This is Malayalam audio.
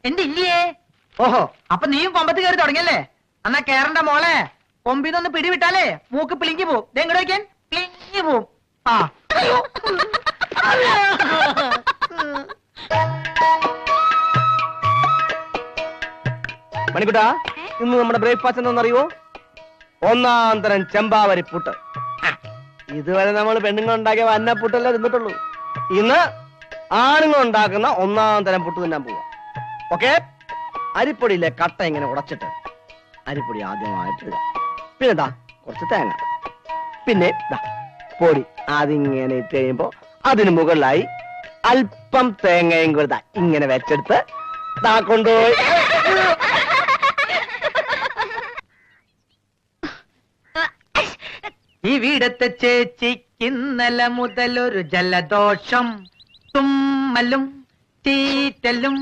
എന്റെ ഇല്ലയേ. ഓഹോ, അപ്പൊ നീയും കൊമ്പത്ത് കയറി തുടങ്ങിയല്ലേ? എന്നാ കേറണ്ട മോളെ. കൊമ്പിന്നൊന്ന് പിടിവിട്ടാലേ മൂക്ക് പിളിങ്ങി പോവും. എങ്ങോട്ട് വയ്ക്കാൻ പിളിങ്ങി പോവും. ആ മണിക്കുട്ടാ, ഇന്ന് നമ്മുടെ ബ്രേക്ക്ഫാസ്റ്റ് എന്താണെന്നറിയോ? ഒന്നാം തരം ചെമ്പാവരി പുട്ട്. ഇതുവരെ നമ്മൾ പെണ്ണുങ്ങൾ ഉണ്ടാക്കിയ വന്നപ്പുട്ടല്ലേ തിന്നിട്ടുള്ളൂ. ഇന്ന് ആണുങ്ങൾ ഉണ്ടാക്കുന്ന ഒന്നാം തരം പുട്ട് തിന്നാൻ പോവാ. ഓക്കെ? അരിപ്പൊടിയിലെ കട്ട ഇങ്ങനെ ഉടച്ചിട്ട് അരിപ്പൊടി ആദ്യമായിട്ട് ഇടുക. പിന്നെന്താ കുറച്ച് തേങ്ങ, പിന്നെ പൊടി അതിങ്ങനെ ഇട്ട് കഴിയുമ്പോ അതിന് മുകളിലായി അല്പം തേങ്ങയും കൂടെ ഇങ്ങനെ വെച്ചെടുത്ത് കൊണ്ടുപോയി ഈ വീടത്തെ ചേച്ചിക്ക് ഇന്നലെ മുതലൊരു ജലദോഷം, തുമ്മലും ചീറ്റലും